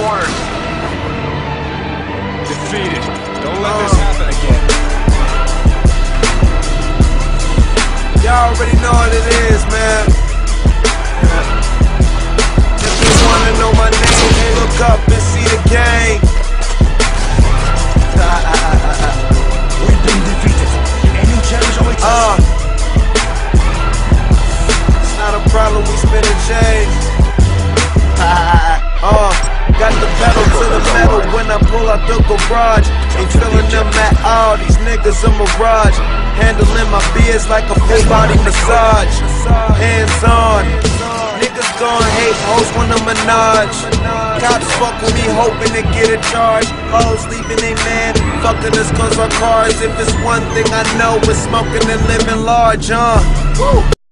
corner. Defeated. Don't let this happen again. Y'all already know what it is, man. If you wanna know my name, hey, look up and see the game. We've been defeated. A new challenge awaits us. It's not a problem, we spin and change. Got the pedal to the metal when I pull out the garage. Ain't feeling them at all, these niggas a mirage. Handling my beers like a full body massage. Hands on, niggas gon' hate, hoes want a menage. Cops fuck with me hoping to get a charge. Hoes leaving they man, fucking us cause our cars. If it's one thing I know, it's smoking and living large, Woo.